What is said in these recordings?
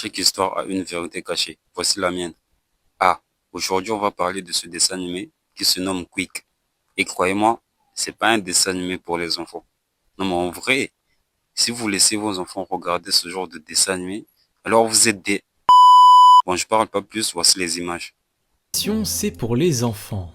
Chaque histoire a une vérité cachée. Voici la mienne. Ah, aujourd'hui on va parler de ce dessin animé qui se nomme Quick. Et croyez-moi, c'est pas un dessin animé pour les enfants. Non mais en vrai, si vous laissez vos enfants regarder ce genre de dessin animé, alors vous êtes des... Bon, je parle pas plus, voici les images. C'est pour les enfants.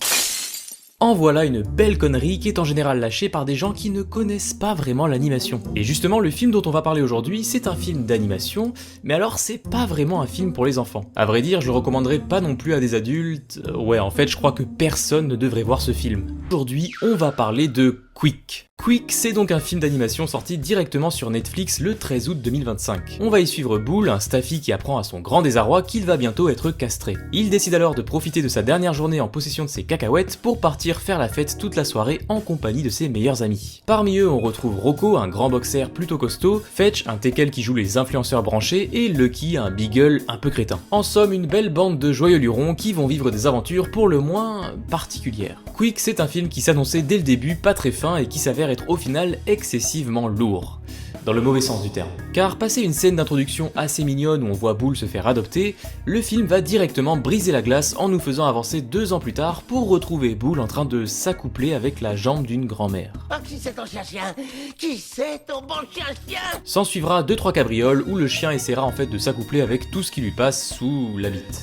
En voilà une belle connerie qui est en général lâchée par des gens qui ne connaissent pas vraiment l'animation. Et justement, le film dont on va parler aujourd'hui, c'est un film d'animation, mais alors c'est pas vraiment un film pour les enfants. À vrai dire, je le recommanderais pas non plus à des adultes. Ouais, en fait, je crois que personne ne devrait voir ce film. Aujourd'hui, on va parler de Quick. Quick, c'est donc un film d'animation sorti directement sur Netflix le 13 août 2025. On va y suivre Bull, un staffy qui apprend à son grand désarroi qu'il va bientôt être castré. Il décide alors de profiter de sa dernière journée en possession de ses cacahuètes pour partir faire la fête toute la soirée en compagnie de ses meilleurs amis. Parmi eux, on retrouve Rocco, un grand boxer plutôt costaud, Fetch, un teckel qui joue les influenceurs branchés, et Lucky, un beagle un peu crétin. En somme, une belle bande de joyeux lurons qui vont vivre des aventures pour le moins particulières. Quick, c'est un film qui s'annonçait dès le début pas très fin et qui s'avère être au final excessivement lourd. Dans le mauvais sens du terme. Car passé une scène d'introduction assez mignonne où on voit Bull se faire adopter, le film va directement briser la glace en nous faisant avancer 2 ans plus tard pour retrouver Bull en train de s'accoupler avec la jambe d'une grand-mère. Oh, qui c'est ton chien-chien? Qui c'est ton bon chien-chien? S'en suivra 2-3 cabrioles où le chien essaiera en fait de s'accoupler avec tout ce qui lui passe sous la bite.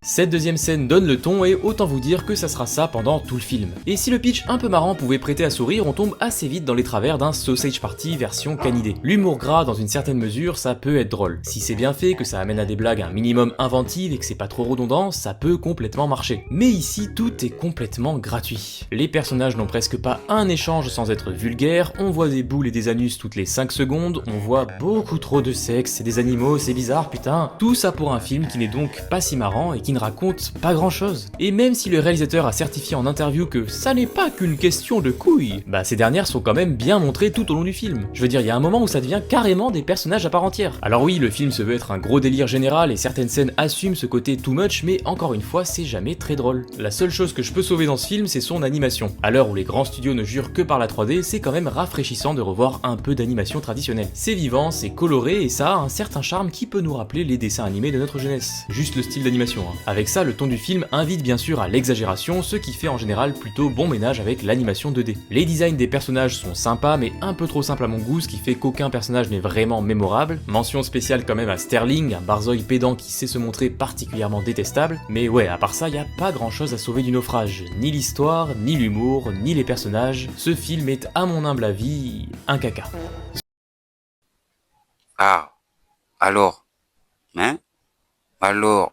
Cette deuxième scène donne le ton et autant vous dire que ça sera ça pendant tout le film. Et si le pitch un peu marrant pouvait prêter à sourire, on tombe assez vite dans les travers d'un Sausage Party version canidé. L'humour gras dans une certaine mesure, ça peut être drôle. Si c'est bien fait, que ça amène à des blagues un minimum inventives et que c'est pas trop redondant, ça peut complètement marcher. Mais ici, tout est complètement gratuit. Les personnages n'ont presque pas un échange sans être vulgaire, on voit des boules et des anus toutes les 5 secondes, on voit beaucoup trop de sexe et des animaux, c'est bizarre putain. Tout ça pour un film qui n'est donc pas si marrant et qui ne raconte pas grand chose. Et même si le réalisateur a certifié en interview que ça n'est pas qu'une question de couilles, bah ces dernières sont quand même bien montrées tout au long du film. Je veux dire, il y a un moment où ça devient carrément des personnages à part entière. Alors oui, le film se veut être un gros délire général et certaines scènes assument ce côté too much, mais encore une fois, c'est jamais très drôle. La seule chose que je peux sauver dans ce film, c'est son animation. À l'heure où les grands studios ne jurent que par la 3D, c'est quand même rafraîchissant de revoir un peu d'animation traditionnelle. C'est vivant, c'est coloré et ça a un certain charme qui peut nous rappeler les dessins animés de notre jeunesse. Juste le style d'animation, hein. Avec ça, le ton du film invite bien sûr à l'exagération, ce qui fait en général plutôt bon ménage avec l'animation 2D. Les designs des personnages sont sympas, mais un peu trop simples à mon goût, ce qui fait qu'aucun personnage n'est vraiment mémorable. Mention spéciale quand même à Sterling, un barzoi pédant qui sait se montrer particulièrement détestable. Mais ouais, à part ça, y a pas grand chose à sauver du naufrage. Ni l'histoire, ni l'humour, ni les personnages. Ce film est, à mon humble avis, un caca. Ah, alors, hein? Alors...